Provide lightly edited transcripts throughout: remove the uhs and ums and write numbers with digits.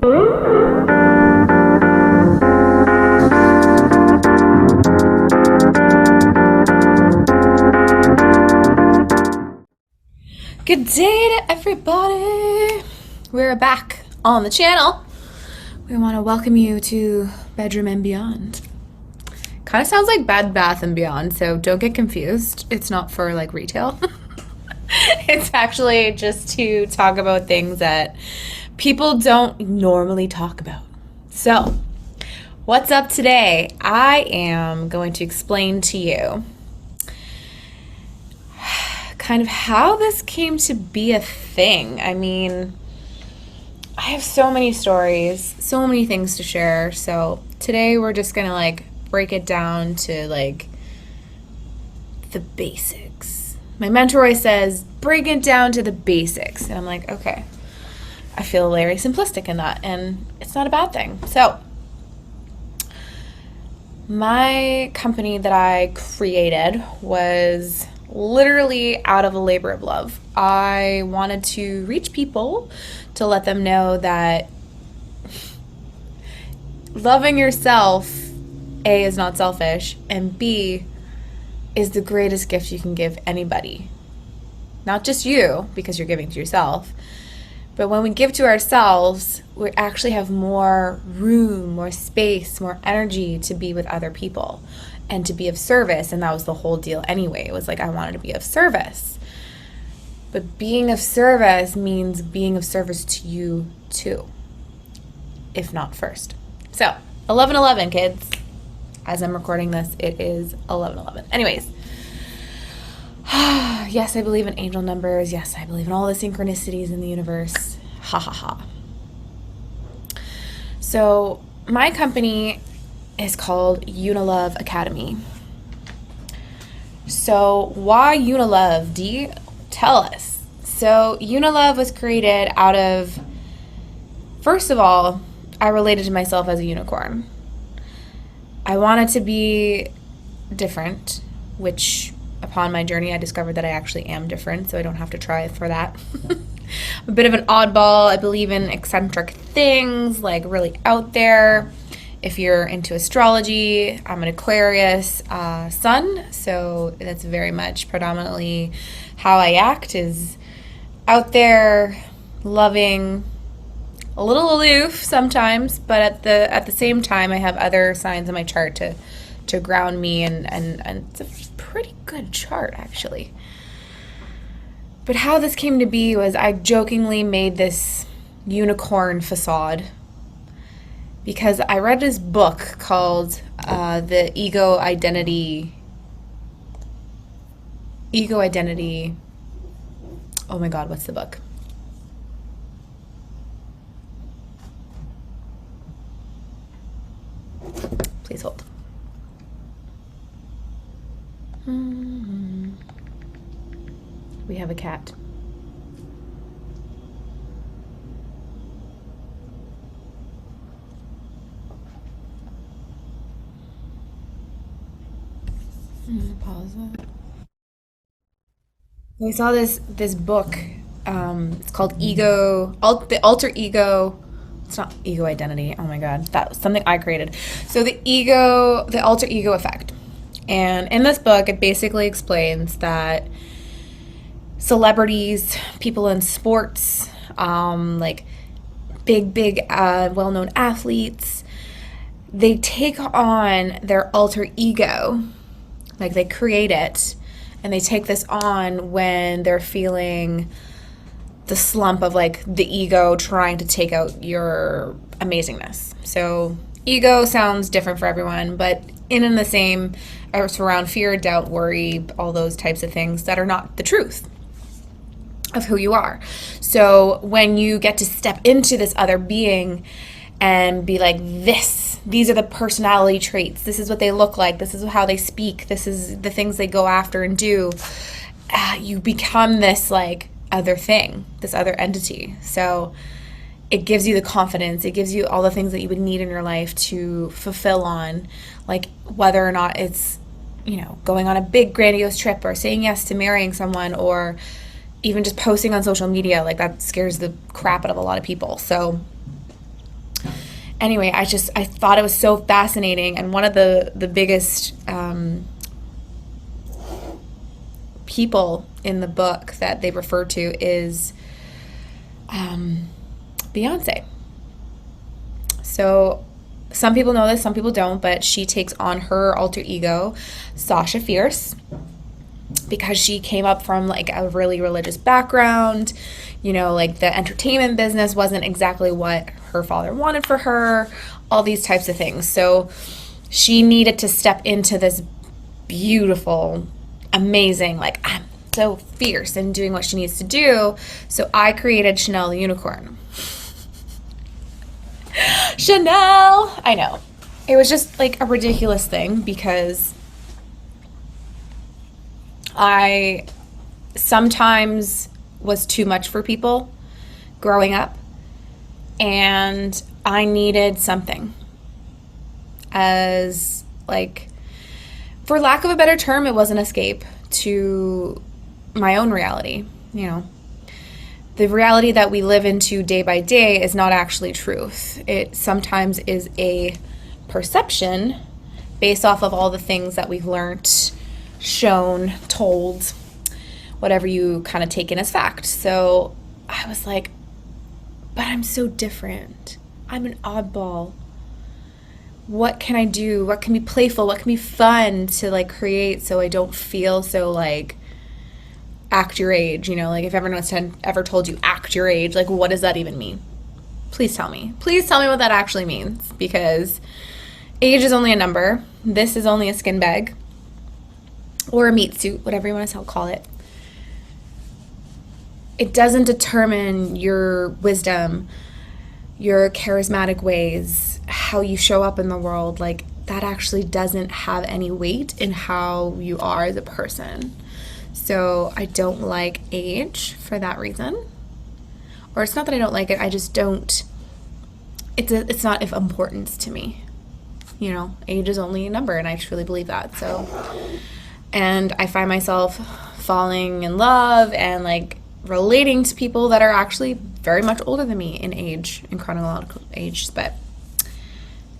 Good day to everybody. We're back on the channel. We want to welcome you to Bedroom and Beyond. Kind of sounds like Bed Bath and Beyond, so don't get confused. It's not for like retail. It's actually just to talk about things that people don't normally talk about. So, what's up today? I am going to explain to you kind of how this came to be a thing. I mean, I have so many stories, so many things to share. So today we're just gonna like break it down to like the basics. My mentor always says, break it down to the basics. And I'm like, okay. I feel very simplistic in that, and it's not a bad thing. So my company that I created was literally out of a labor of love. I wanted to reach people to let them know that loving yourself, A, is not selfish, and B, is the greatest gift you can give anybody. Not just you, because you're giving to yourself, but when we give to ourselves, we actually have more room, more space, more energy to be with other people and to be of service. And that was the whole deal anyway. It was like I wanted to be of service. But being of service means being of service to you too, if not first. So 11/11, kids. As I'm recording this, it is 11/11. Anyways, yes, I believe in angel numbers. Yes, I believe in all the synchronicities in the universe. Ha ha ha. So my company is called Unilove Academy. So why Unilove? Dee, tell us. So Unilove was created out of, first of all, I related to myself as a unicorn. I wanted to be different, which upon my journey I discovered that I actually am different, so I don't have to try for that. I'm a bit of an oddball. I believe in eccentric things, like really out there. If you're into astrology, I'm an Aquarius sun, so that's very much predominantly how I act, is out there, loving, a little aloof sometimes, but at the same time I have other signs in my chart to ground me, and it's a pretty good chart actually. But how this came to be was I jokingly made this unicorn facade because I read this book called the Ego Identity. Oh my God, what's the book? Please hold. We have a cat. Pause that. We saw this book. It's called the Alter Ego. It's not Ego Identity. Oh my God, that was something I created. So the Alter Ego effect. And in this book, it basically explains that celebrities, people in sports, like big, well-known athletes, they take on their alter ego, like they create it, and they take this on when they're feeling the slump of like the ego trying to take out your amazingness. So ego sounds different for everyone, but in the same, it's around fear, doubt, worry, all those types of things that are not the truth of who you are. So when you get to step into this other being and be like, these are the personality traits, this is what they look like, this is how they speak, this is the things they go after and do, you become this like other thing, this other entity. So it gives you the confidence, it gives you all the things that you would need in your life to fulfill on, like whether or not it's, going on a big grandiose trip or saying yes to marrying someone, or even just posting on social media. Like that scares the crap out of a lot of people. So Anyway, I thought it was so fascinating, and one of the biggest people in the book that they refer to is Beyonce. So some people know this, some people don't, but she takes on her alter ego, Sasha Fierce, because she came up from like a really religious background. Like the entertainment business wasn't exactly what her father wanted for her, all these types of things. So she needed to step into this beautiful, amazing, like, I'm so fierce and doing what she needs to do. So I created Chanel the Unicorn. Chanel! I know. It was just like a ridiculous thing because I sometimes was too much for people growing up, and I needed something as, like, for lack of a better term, it was an escape to my own reality. The reality that we live into day by day is not actually truth. It sometimes is a perception based off of all the things that we've learned, shown, told, whatever you kind of take in as fact. So I was like, but I'm so different. I'm an oddball. What can I do? What can be playful? What can be fun to like create so I don't feel so like act your age? Like if everyone's ever told you act your age, like what does that even mean? Please tell me. Please tell me what that actually means, because age is only a number. This is only a skin bag or a meat suit, whatever you want to call it. It doesn't determine your wisdom, your charismatic ways, how you show up in the world. Like that actually doesn't have any weight in how you are as a person. So I don't like age for that reason. Or it's not that I don't like it, I just don't, it's not of importance to me. Age is only a number, and I truly believe that. So, and I find myself falling in love and like relating to people that are actually very much older than me in age, in chronological age, but it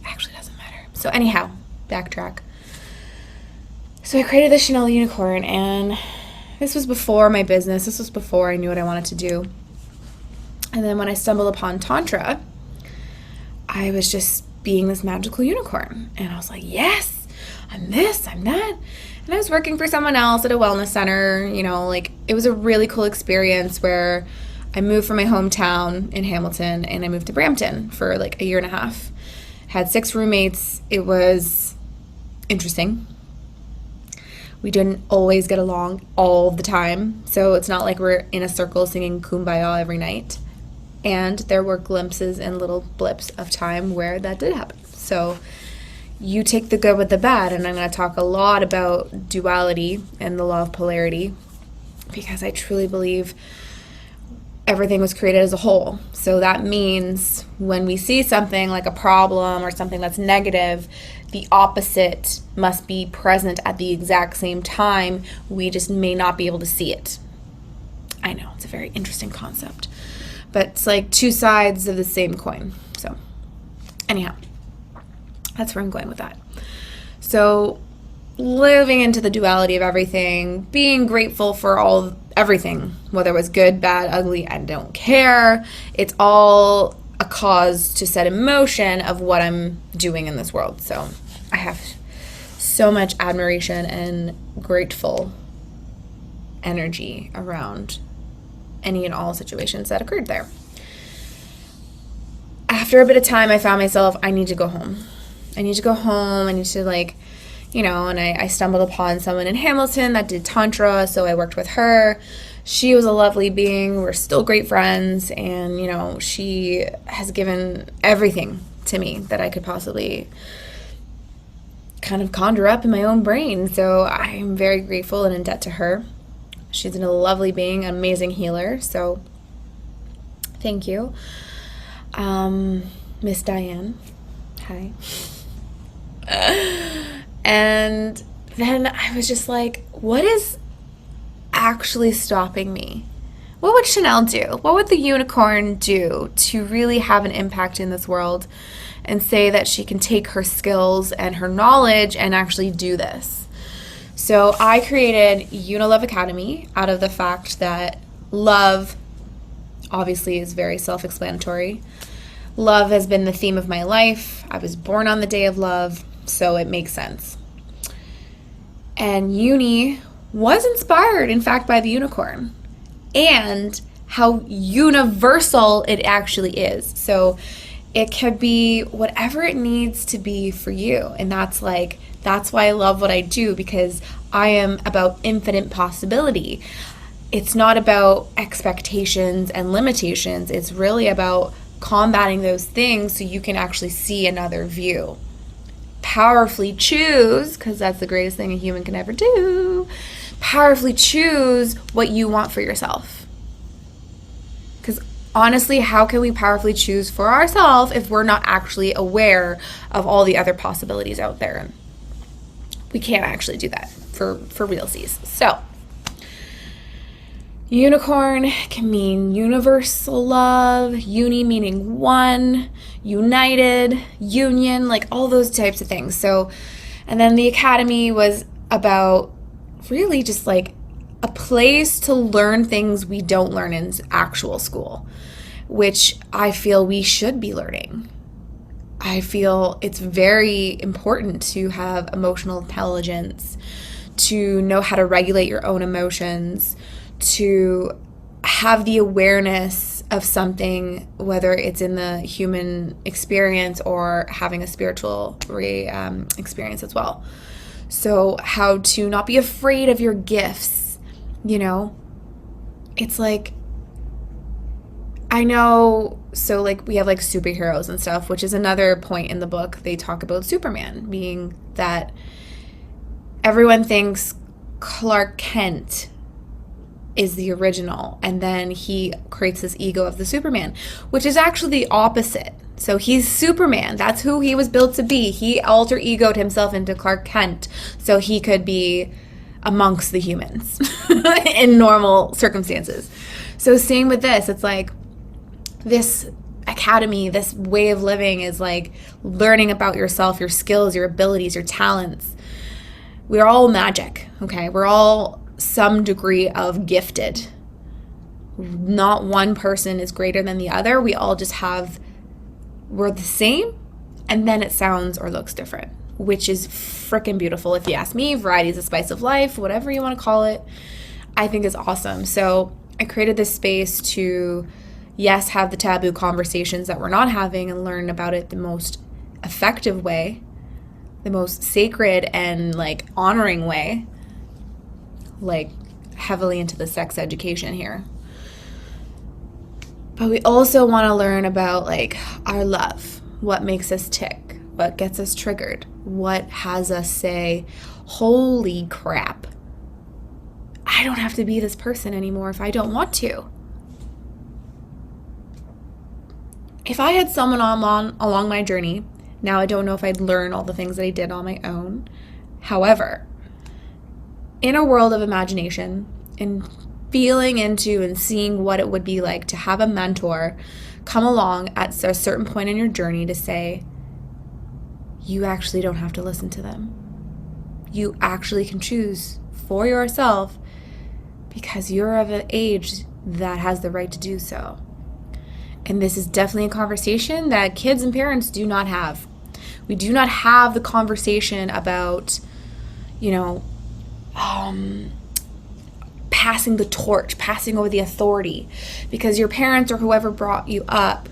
actually doesn't matter. So anyhow, backtrack. So I created the Chanel Unicorn, and this was before my business. This was before I knew what I wanted to do. And then when I stumbled upon Tantra, I was just being this magical unicorn. And I was like, yes, I'm this, I'm that. And I was working for someone else at a wellness center. Like it was a really cool experience where I moved from my hometown in Hamilton and I moved to Brampton for like a year and a half. Had 6 roommates. It was interesting. We didn't always get along all the time. So it's not like we're in a circle singing Kumbaya every night. And there were glimpses and little blips of time where that did happen. So you take the good with the bad. And I'm going to talk a lot about duality and the law of polarity, because I truly believe everything was created as a whole. So that means when we see something like a problem or something that's negative, the opposite must be present at the exact same time. We just may not be able to see it. I know, it's a very interesting concept, but it's like two sides of the same coin. So anyhow, that's where I'm going with that. So living into the duality of everything, being grateful for everything, whether it was good, bad, ugly, I don't care. It's all a cause to set in motion of what I'm doing in this world. So I have so much admiration and grateful energy around any and all situations that occurred there. After a bit of time, I found myself, I need to go home. I need to and I stumbled upon someone in Hamilton that did Tantra, so I worked with her. She was a lovely being. We're still great friends, and, she has given everything to me that I could possibly kind of conjure up in my own brain. So I'm very grateful and in debt to her. She's a lovely being, an amazing healer, so thank you. Miss Diane, hi. And then I was just like, what is actually stopping me? what would Chanel do? What would the unicorn do to really have an impact in this world and say that she can take her skills and her knowledge and actually do this? So I created Unilove Academy out of the fact that love obviously is very self-explanatory. Love has been the theme of my life. I was born on the day of love, so it makes sense. And Uni was inspired, in fact, by the unicorn and how universal it actually is. So it could be whatever it needs to be for you. And that's why I love what I do, because I am about infinite possibility. It's not about expectations and limitations. It's really about combating those things so you can actually see another view. Powerfully choose, because that's the greatest thing a human can ever do, powerfully choose what you want for yourself. Because honestly, how can we powerfully choose for ourselves if we're not actually aware of all the other possibilities out there? We can't actually do that for realsies. So unicorn can mean universal love, uni meaning one, united, union, like all those types of things. So, and then the academy was about really just like a place to learn things we don't learn in actual school, which I feel we should be learning. I feel it's very important to have emotional intelligence, to know how to regulate your own emotions, to have the awareness of something, whether it's in the human experience or having a spiritual experience as well. So how to not be afraid of your gifts, It's like, I know, so like we have like superheroes and stuff, which is another point in the book. They talk about Superman being that everyone thinks Clark Kent is the original, and then he creates this ego of the Superman, which is actually the opposite. So he's Superman. That's who he was built to be. He alter egoed himself into Clark Kent so he could be amongst the humans in normal circumstances. So same with this. It's like this academy, this way of living is like learning about yourself, your skills, your abilities, your talents. We're all magic, okay? We're all some degree of gifted. Not one person is greater than the other. We all just we're the same, and then it sounds or looks different, which is freaking beautiful. If you ask me, variety is the spice of life, whatever you want to call it, I think is awesome. So I created this space to, yes, have the taboo conversations that we're not having and learn about it the most effective way, the most sacred and like honoring way, like heavily into the sex education here. But we also want to learn about like our love, what makes us tick, what gets us triggered, what has us say, holy crap, I don't have to be this person anymore if I don't want to. If I had someone along my journey, now I don't know if I'd learn all the things that I did on my own. However, in a world of imagination and feeling into and seeing what it would be like to have a mentor come along at a certain point in your journey to say, you actually don't have to listen to them. You actually can choose for yourself because you're of an age that has the right to do so. And this is definitely a conversation that kids and parents do not have. We do not have the conversation about, passing the torch, passing over the authority, because your parents or whoever brought you up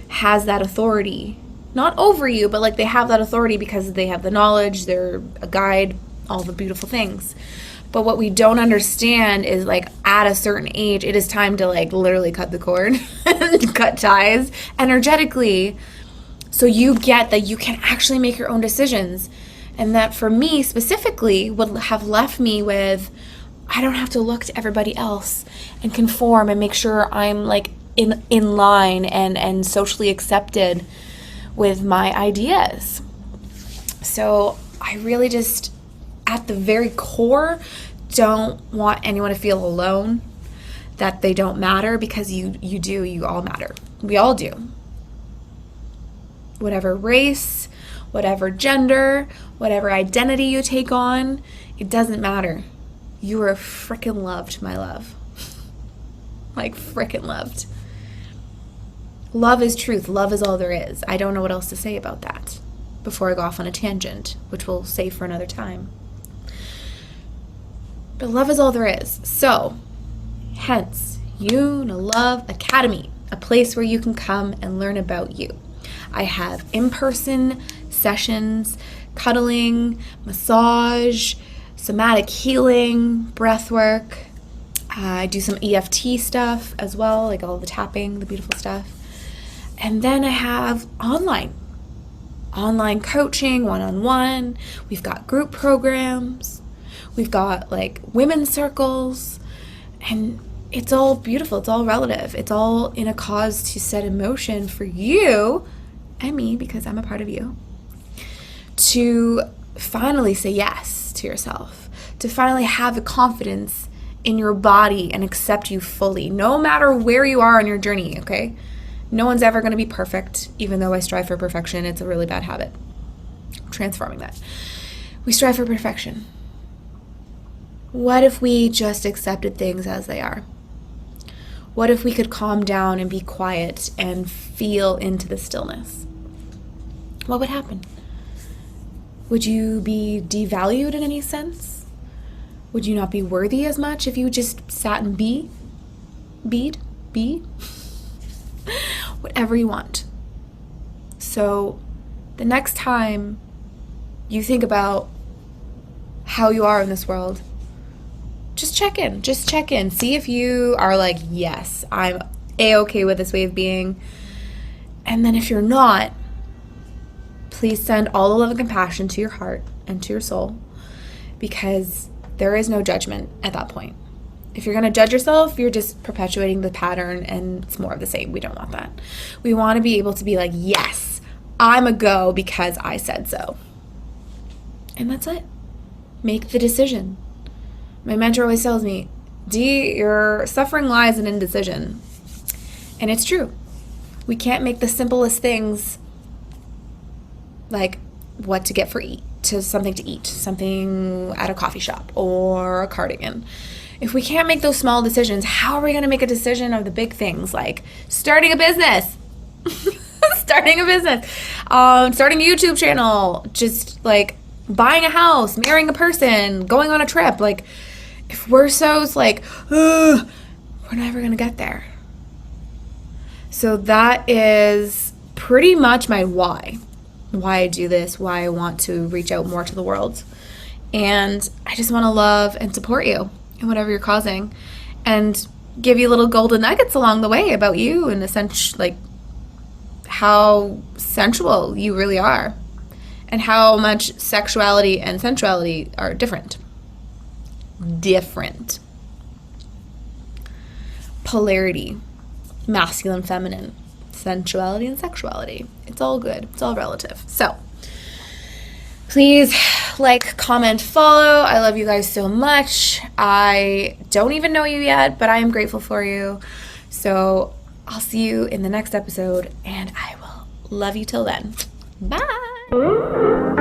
has that authority, not over you, but like they have that authority because they have the knowledge, they're a guide, all the beautiful things. But what we don't understand is like at a certain age, it is time to like literally cut the cord, cut ties energetically, so you get that you can actually make your own decisions. And that for me specifically would have left me with, I don't have to look to everybody else and conform and make sure I'm like in line and socially accepted with my ideas. So I really just, at the very core, don't want anyone to feel alone. that they don't matter, because you all matter. We all do. Whatever race, whatever gender, whatever identity you take on, it doesn't matter. You are frickin' loved, my love. Like, frickin' loved. Love is truth. Love is all there is. I don't know what else to say about that before I go off on a tangent, which we'll save for another time. But love is all there is. So, hence, Unilove Academy, a place where you can come and learn about you. I have in-person sessions, cuddling, massage, somatic healing, breath work. I do some EFT stuff as well, like all the tapping, the beautiful stuff. And then I have online coaching, one-on-one. We've got group programs. We've got like women's circles. And it's all beautiful. It's all relative. It's all in a cause to set in motion for you and me, because I'm a part of you, to finally say yes to yourself, to finally have the confidence in your body and accept you fully, no matter where you are on your journey, okay? No one's ever going to be perfect, even though I strive for perfection. It's a really bad habit. I'm transforming that. We strive for perfection. What if we just accepted things as they are? What if we could calm down and be quiet and feel into the stillness? What would happen? Would you be devalued in any sense? Would you not be worthy as much if you just sat and be? Whatever you want. So the next time you think about how you are in this world, just check in. See if you are like, yes, I'm A-okay with this way of being. And then if you're not, please send all the love and compassion to your heart and to your soul, because there is no judgment at that point. If you're going to judge yourself, you're just perpetuating the pattern, and it's more of the same. We don't want that. We want to be able to be like, yes, I'm a go because I said so. And that's it. Make the decision. My mentor always tells me, Dee, your suffering lies in indecision. And it's true. We can't make the simplest things, like what to get for something to eat, something at a coffee shop or a cardigan. If we can't make those small decisions, how are we going to make a decision of the big things, like starting a business, starting a YouTube channel, just like buying a house, marrying a person, going on a trip? Like, if we're so like, we're never going to get there. So that is pretty much my why I do this, why I want to reach out more to the world. And I just want to love and support you in whatever you're causing, and give you little golden nuggets along the way about you, and essentially like how sensual you really are, and how much sexuality and sensuality are different. Polarity, masculine, feminine, sensuality and sexuality. It's all good. It's all relative. So please like, comment, follow. I love you guys so much. I don't even know you yet, but I am grateful for you. So I'll see you in the next episode, and I will love you till then. Bye.